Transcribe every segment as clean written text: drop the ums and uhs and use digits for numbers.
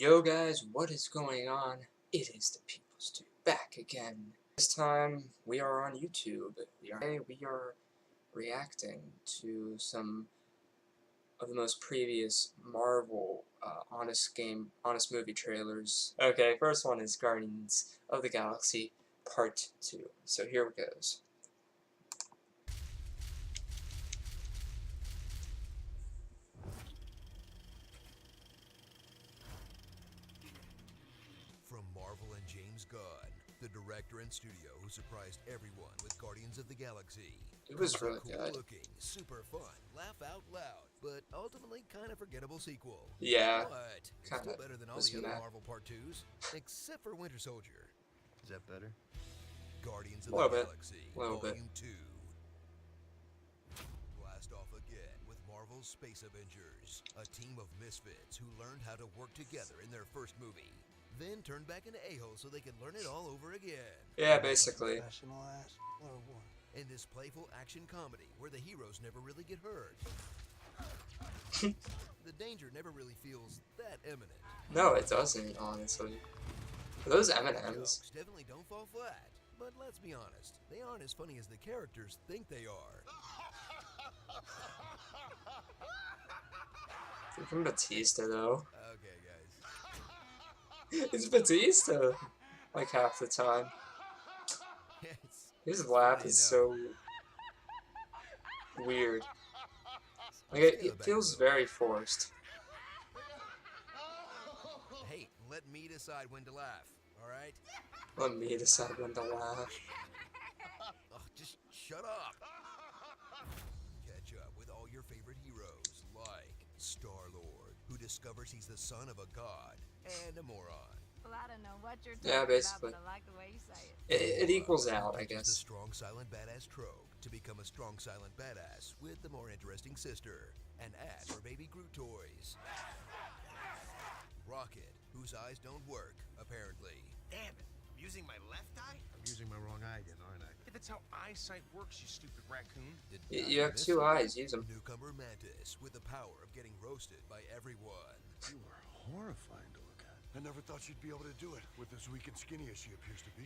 Yo guys, what is going on? It is the People's Dude back again. This time we are on YouTube. We are reacting to some of the most previous Marvel honest movie trailers. Okay, first one is Guardians of the Galaxy Part 2. So here it goes. From Marvel and James Gunn, the director and studio who surprised everyone with Guardians of the Galaxy. It was really cool good. Looking, super fun, laugh out loud, but ultimately kind of forgettable sequel. Yeah, But kinda still better than all the other Marvel Part 2s, except for Winter Soldier. Is that better? Guardians of the Galaxy Volume 2. Blast off again with Marvel's Space Avengers, a team of misfits who learned how to work together in their first movie. Then turned back into a-holes so they could learn it all over again. Yeah, basically. In this playful action comedy where the heroes never really get hurt. The danger never really feels that imminent. No, it doesn't, honestly. Those M&Ms jokes definitely don't fall flat, but let's be honest, they aren't as funny as the characters think they are. From Batista, though. Okay, guys. It's Batista, like half the time. His laugh is so weird. Like it feels very forced. Hey, let me decide when to laugh, alright? Let me decide when to laugh. Ugh, just shut up. Catch up with all your favorite heroes, like Star-Lord, who discovers he's the son of a god and a moron. Well, I don't know what you're talking basically. about, but I like the way you say it. It equals out, I guess. The strong silent badass trope to become a strong silent badass with the more interesting sister. An ad for baby Groot toys. Rocket, whose eyes don't work, apparently. Damn it, I'm using my left eye? I'm using my wrong eye again, aren't I? Yeah, that's how eyesight works, you stupid raccoon. You have two eyes, use them. Newcomer Mantis with the power of getting roasted by everyone. You are horrifying to look at. I never thought she'd be able to do it with as weak and skinny as she appears to be.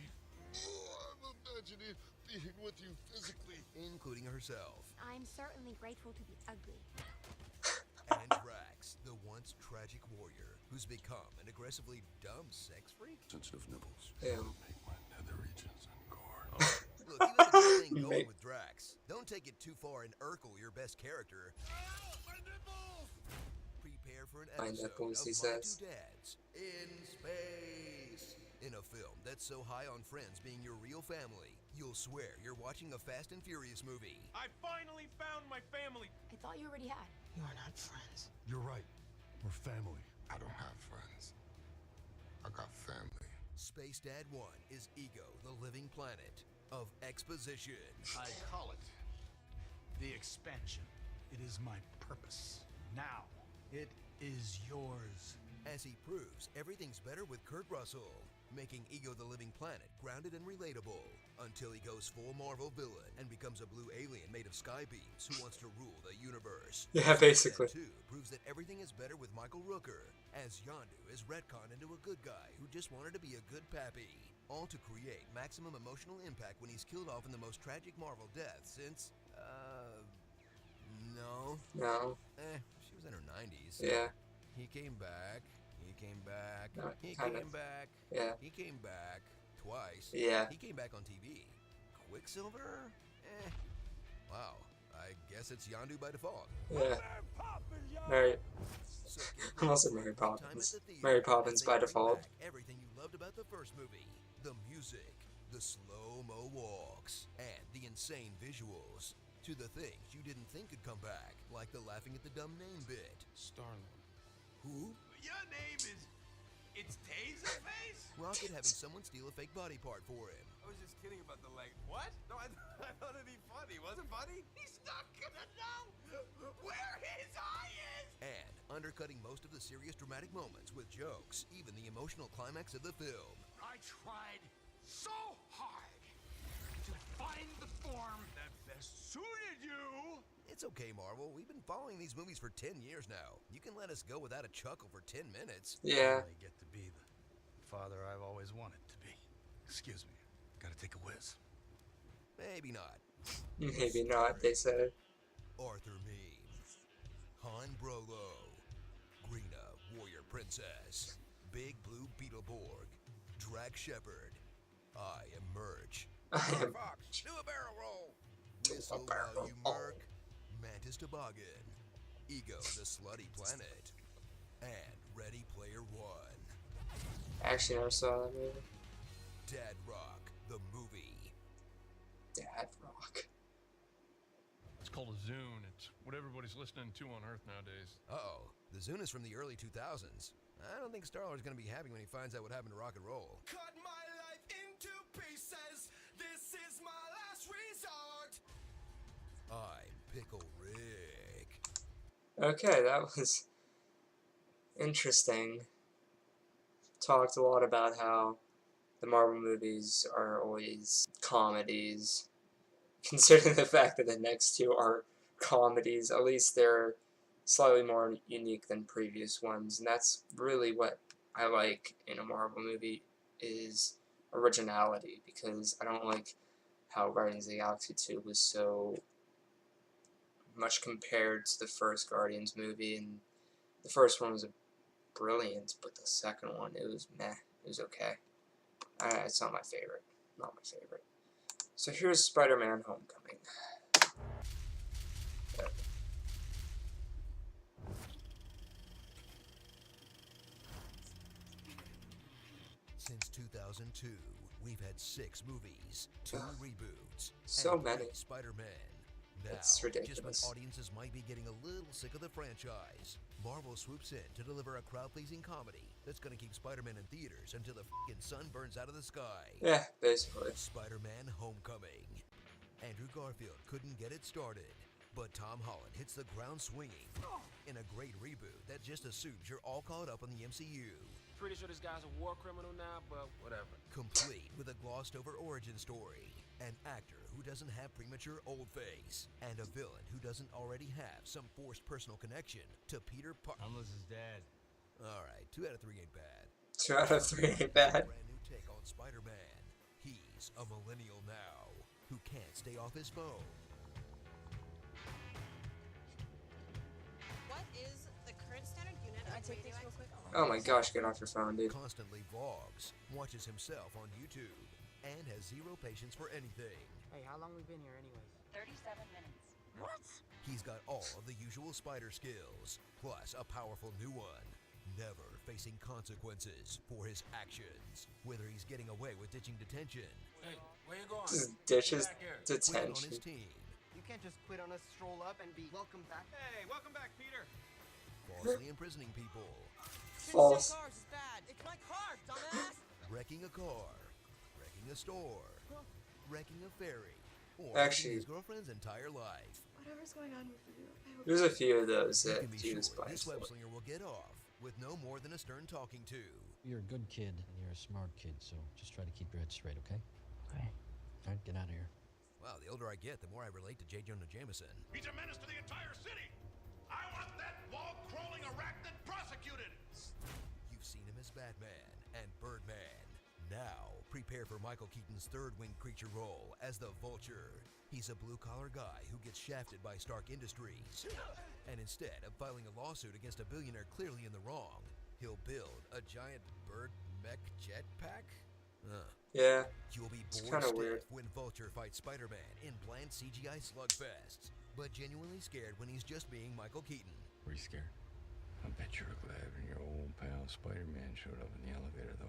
Oh, I'm imagining being with you physically. Including herself. I'm certainly grateful to be ugly. And Drax, the once tragic warrior, who's become an aggressively dumb sex freak. Sensitive nipples. Ew. Make my nether regions uncore. Look, you have a good thing going with Drax. Don't take it too far and Urkel your best character. My nipples! Prepare for an My episode nipples, of he My says. Two Dads in Space. In a film that's so high on friends being your real family, you'll swear you're watching a Fast and Furious movie. I finally found my family. I thought you already had. You are not friends. You're right. We're family. I don't have friends. I got family. Space Dad 1 is Ego, the living planet of exposition. I call it the expansion. It is my purpose. Now, it is yours. As he proves, everything's better with Kurt Russell, making Ego the living planet grounded and relatable, until he goes full Marvel villain and becomes a blue alien made of sky beams who wants to rule the universe. Yeah, basically. That 2 proves that everything is better with Michael Rooker, as Yondu is retconned into a good guy who just wanted to be a good pappy. All to create maximum emotional impact when he's killed off in the most tragic Marvel death since, no. She was in her 90s. Yeah. He came back. He came back. No, He kinda. came back. Yeah. He came back twice. Yeah. He came back on TV. Quicksilver? Wow. I guess it's Yondu by default. Yeah. Mary. So Almost said Mary Poppins. Mary Poppins by default. Everything you loved about the first movie. The music, the slow-mo walks, and the insane visuals. To the things you didn't think could come back, like the laughing at the dumb name bit. Star-Lord. Who? Your name is... It's Taserface? Rocket having someone steal a fake body part for him. I was just kidding about the leg. What? No, I thought it'd be funny. Wasn't funny? He's not gonna know where his eye is! And undercutting most of the serious dramatic moments with jokes, even the emotional climax of the film. I tried so hard to find the form that best suited you. It's okay, Marvel. We've been following these movies for 10 years now. You can let us go without a chuckle for 10 minutes. Yeah. I get to be the father I've always wanted to be. Excuse me. Gotta take a whiz. Maybe not. Maybe not, they said. Arthur Meme, Han Brolo, Greena, Warrior Princess, Big Blue Beetleborg, Drac Shepherd. I am Merch. Fox, do a barrel roll. Whistle while you murk. Mantis Toboggan, Ego the Slutty Planet, and Ready Player One. Actually, never saw that movie. Dad Rock, the movie. Dad Rock. It's called a Zune. It's what everybody's listening to on Earth nowadays. Uh-oh, the Zune is from the early 2000s. I don't think Star-Lord's gonna be happy when he finds out what happened to rock and roll. Cut my life into pieces. This is my last resort. I'm Pickle Rick. Okay, that was interesting. Talked a lot about how the Marvel movies are always comedies. Considering the fact that the next two are comedies, at least they're slightly more unique than previous ones, and that's really what I like in a Marvel movie, is originality, because I don't like how Guardians of the Galaxy 2 was so much compared to the first Guardians movie, and the first one was brilliant, but the second one, it was meh. It was okay. It's not my favorite. Not my favorite. So here's Spider-Man Homecoming. Since 2002, we've had 6 movies, 2 reboots, So and 3 many. Spider-Man. Now, It's just when ridiculous. audiences might be getting a little sick of the franchise, Marvel swoops in to deliver a crowd-pleasing comedy that's gonna keep Spider-Man in theaters until the f***ing sun burns out of the sky. Yeah, basically. Spider-Man Homecoming. Andrew Garfield couldn't get it started, but Tom Holland hits the ground swinging in a great reboot that just assumes you're all caught up on the MCU. Pretty sure this guy's a war criminal now, but whatever. Complete with a glossed-over origin story, an actor who doesn't have premature old face, and a villain who doesn't already have some forced personal connection to Peter Parker. Unless his dad. Alright, 2 out of 3 ain't bad. 2 out of 3 ain't bad. Brand new take on Spider-Man. He's a millennial now, who can't stay off his phone. What is the current standard unit of radioactive? Oh my gosh, get off your phone, dude. Constantly vlogs, watches himself on YouTube, and has 0 patience for anything. Hey, how long we been here anyways? 37 minutes. What? He's got all of the usual spider skills, plus a powerful new one. Never facing consequences for his actions, whether he's getting away with ditching detention. Hey, where you going? Just ditches Get back here. Quit on detention. his team. You can't just quit on us, stroll up, and be welcome back. Hey, welcome back, Peter. Falsely imprisoning people. False. Cars is bad. It's my car, dumbass. Wrecking a car. Wrecking a store. Wrecking a ferry. Or Actually- his girlfriend's entire life. Whatever's going on with you, I hope There's a few of those You that can be he sure was this biased for. web slinger will get off with no more than a stern talking to. You're a good kid, and you're a smart kid, so just try to keep your head straight, okay? Okay. All right, get out of here. Wow, the older I get, the more I relate to J. Jonah Jameson. He's a menace to the entire city. I want that wall-crawling arachnid prosecuted. You've seen him as Batman and Birdman. Now, prepare for Michael Keaton's third winged creature role as the Vulture. He's a blue-collar guy who gets shafted by Stark Industries. And instead of filing a lawsuit against a billionaire clearly in the wrong, he'll build a giant bird mech jetpack? Yeah, You'll be it's bored kinda stiff weird. when Vulture fights Spider-Man in bland CGI slugfests, but genuinely scared when he's just being Michael Keaton. Were you scared? I bet you're glad when your old pal Spider-Man showed up in the elevator, though.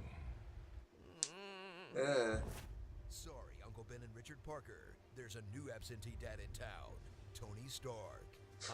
Sorry, Uncle Ben and Richard Parker. There's a new absentee dad in town, Tony Stark.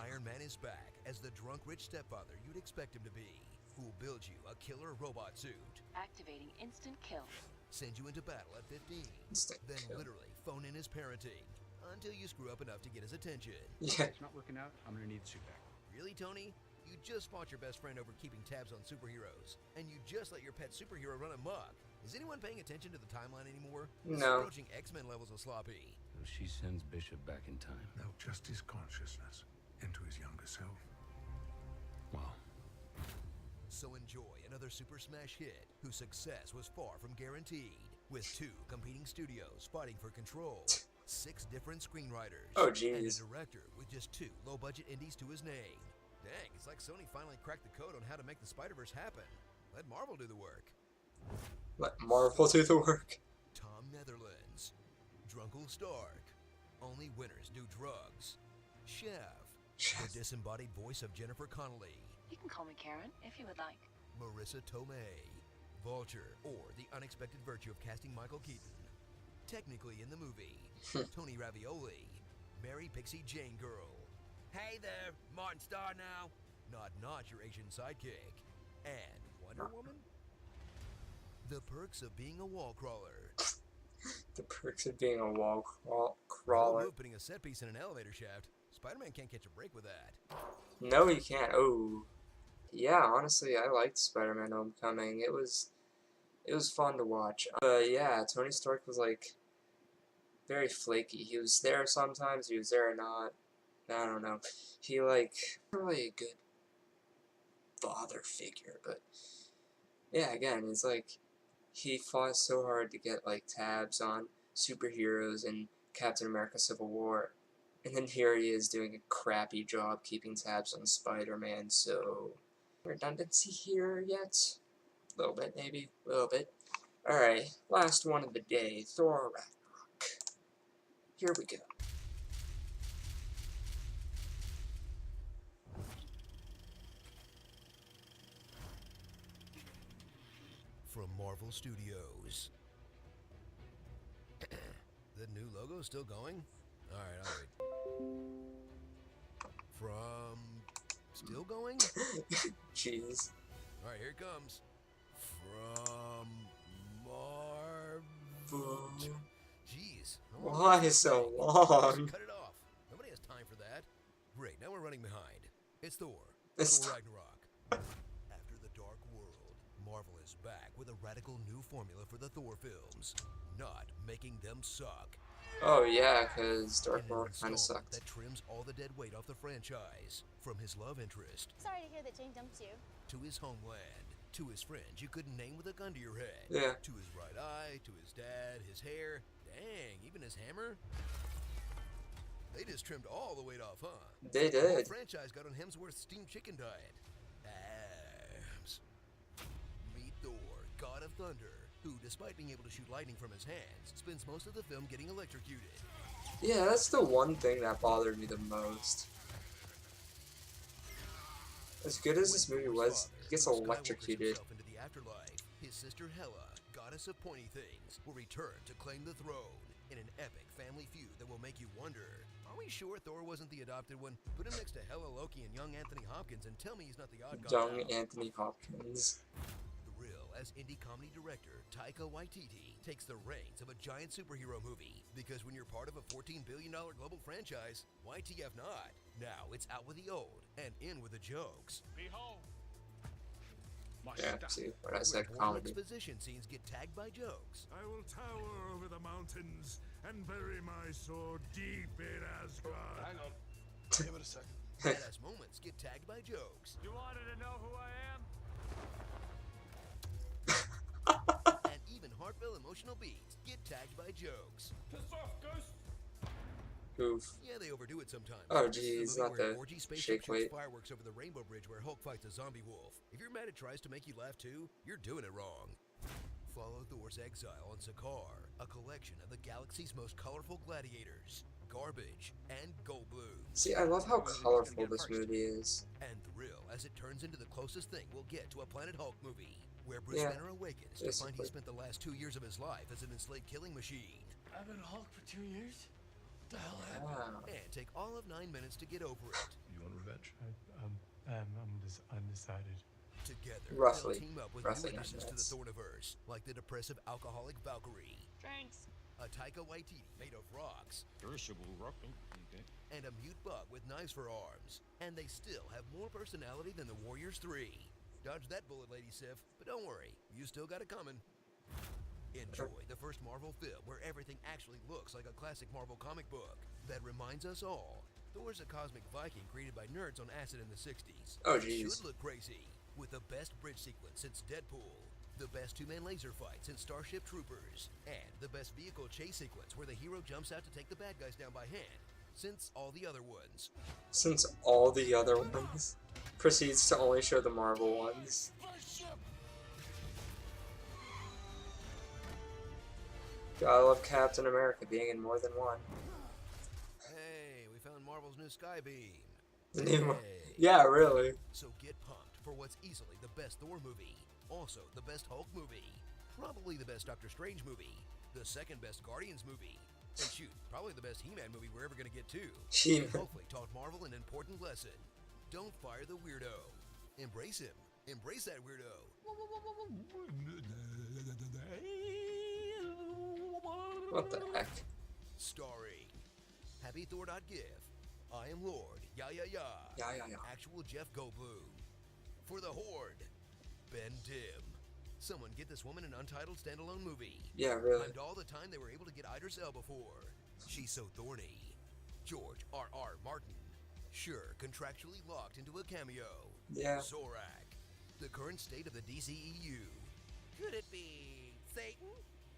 Iron Man is back as the drunk rich stepfather you'd expect him to be, who'll build you a killer robot suit, Activating instant kill. send you into battle at 15, Instant then kill. literally phone in his parenting until you screw up enough to get his attention. Yeah. It's not working out. I'm gonna need the suit back. Really, Tony? You just fought your best friend over keeping tabs on superheroes, and you just let your pet superhero run amok. Is anyone paying attention to the timeline anymore? This is No. approaching X-Men levels of sloppy. she sends Bishop back in time. No, just his consciousness into his younger self. Wow. So enjoy another Super Smash hit whose success was far from guaranteed, with 2 competing studios fighting for control, 6 different screenwriters, Oh, and a jeez. director with just 2 low-budget indies to his name. Dang, it's like Sony finally cracked the code on how to make the Spider-Verse happen. Let Marvel do the work. Let Marvel do the work. Tom Netherlands, Drunkle Stark, Only Winners Do Drugs, Chef, the disembodied voice of Jennifer Connelly, You can call me Karen if you would like. Marissa Tomei, Vulture, or the unexpected virtue of casting Michael Keaton. Technically in the movie, Tony Ravioli, Mary Pixie Jane Girl. Hey there, Martin Starr now. Not your Asian sidekick. And Wonder Woman? The perks of being a wall crawler. The perks of being a wall No crawler. move putting a set piece in an elevator shaft. Spider-Man can't catch a break with that. No, you can't. Oh, yeah. Honestly, I liked Spider-Man: Homecoming. It was fun to watch. Yeah, Tony Stark was like very flaky. He was there sometimes. He was there not. I don't know. He like not really a good father figure, but yeah. Again, it's like he fought so hard to get like tabs on superheroes and Captain America: Civil War. And then here he is doing a crappy job keeping tabs on Spider-Man, so redundancy here yet? A little bit, maybe. A little bit. Alright, last one of the day, Thor Ragnarok. Here we go. From Marvel Studios. The new logo still going? Alright, I'll wait. From... still going? Jeez. Alright, here it comes. From... Jeez. Why so long? Cut it off. Nobody has time for that. Great, now we're running behind. It's Thor. It's Thor Ragnarok. After the Dark World, Marvel is back with a radical new formula for the Thor films. Not making them suck. Oh yeah, because Dark And an World kind of installment sucked. that trims all the dead weight off the franchise. From his love interest Sorry to hear that Jane dumped you. to his homeland, to his friends you couldn't name with a gun to your head, Yeah. to his right eye, to his dad, his hair, dang, even his hammer. They just trimmed all the weight off, huh? They The whole did. franchise got on Hemsworth's steamed chicken diet. Abs. Meet Thor, God of Thunder, who, despite being able to shoot lightning from his hands, spends most of the film getting electrocuted. Yeah, that's the one thing that bothered me the most. As good as this movie was, he gets electrocuted. Into the afterlife, his sister Hela, goddess of pointy things, will return to claim the throne in an epic family feud that will make you wonder, are we sure Thor wasn't the adopted one? Put him next to Hela, Loki, and young Anthony Hopkins and tell me he's not the odd guy Young out. Anthony Hopkins. Thrill as indie comedy director Taika Waititi takes the reins of a giant superhero movie, because when you're part of a $14 billion global franchise, why TF not? Now it's out with the old and in with the jokes. Behold, my Yeah, stuff. see what I said, Where comedy. exposition scenes get tagged by jokes. I will tower over the mountains and bury my sword deep in Asgard. Hang on. Give it a second. Badass moments get tagged by jokes. You wanted to know who I am? And even heartfelt emotional beats get tagged by jokes. Piss off, Ghost. Oof. Yeah, they overdo it sometimes. Oh, This is a geez, movie not where an the orgy spaceship shake shoots weight. fireworks over the Rainbow Bridge where Hulk fights a zombie wolf. If you're mad it tries to make you laugh too, you're doing it wrong. Follow Thor's exile on Sakaar, a collection of the galaxy's most colorful gladiators, Garbage, and Goldblum. See, I love how colorful this movie is. And thrill as it turns into the closest thing we'll get to a Planet Hulk movie, where Bruce Yeah, Banner awakens to find he basically. spent the last 2 years of his life as an enslaved killing machine. I've been Hulk for 2 years? What the hell happened? Wow. And take all of 9 minutes to get over it. You want revenge? I'm undecided. Together, Roughly. they'll team up with Roughly new 9 additions to the minutes. Thorniverse, like the depressive alcoholic Valkyrie, Thanks. a Taika Waititi made of rocks, Perishable rock. Okay. and a mute bug with knives for arms. And they still have more personality than the Warriors 3. Dodge that bullet, Lady Sif, but don't worry, you still got it coming. Enjoy the first Marvel film where everything actually looks like a classic Marvel comic book. That reminds us all, Thor's a cosmic Viking created by nerds on acid in the 60s. Oh, It jeez. should look crazy, with the best bridge sequence since Deadpool, the best two-man laser fight since Starship Troopers, and the best vehicle chase sequence where the hero jumps out to take the bad guys down by hand, since all the other ones. Since all the other ones proceeds to only show the Marvel ones. God, I love Captain America being in more than one. Hey, we found Marvel's new Skybeam. Yeah, really. So get pumped for what's easily the best Thor movie, also the best Hulk movie, probably the best Doctor Strange movie, the second best Guardians movie, and shoot, probably the best He-Man movie we're ever gonna get to. And hopefully taught Marvel an important lesson. Don't fire the weirdo. Embrace him. Embrace that weirdo. What the heck? Starring HappyThor.gif, I Am Lord, Ya. Actual Jeff Goldblum. For the Horde, Ben Dim. Someone get this woman an untitled standalone movie. Yeah, really. Timed all the time they were able to get Idris Elba for. She's so thorny. George R.R. Martin. Sure, contractually locked into a cameo. Yeah. Zorak. The current state of the DCEU. Could it be Satan?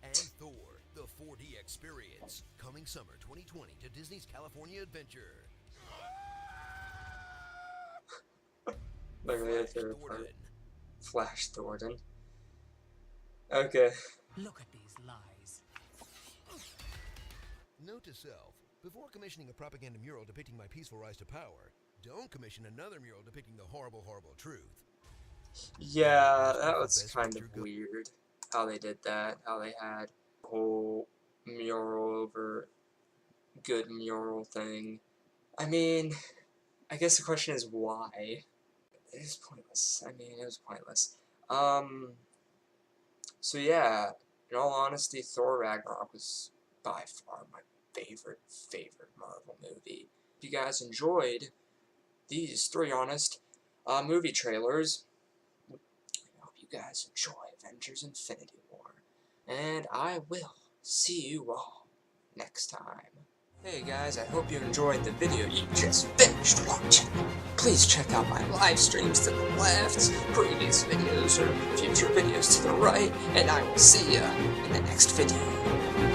And Thor, the 4D experience. Coming summer 2020 to Disney's California Adventure. Flash Thornton. Okay. Look at these lies. Note to self, before commissioning a propaganda mural depicting my peaceful rise to power, don't commission another mural depicting the horrible, horrible truth. Yeah, that was kind of weird how they did that, how they had a whole mural over good mural thing. I mean, I guess the question is why? It is pointless. I mean, it was pointless. So yeah, in all honesty, Thor Ragnarok was by far my favorite Marvel movie. If you guys enjoyed these 3 honest movie trailers, I hope you guys enjoy Avengers Infinity War. And I will see you all next time. Hey guys, I hope you enjoyed the video you just finished watching. Please check out my live streams to the left, previous videos or future videos to the right, and I will see ya in the next video.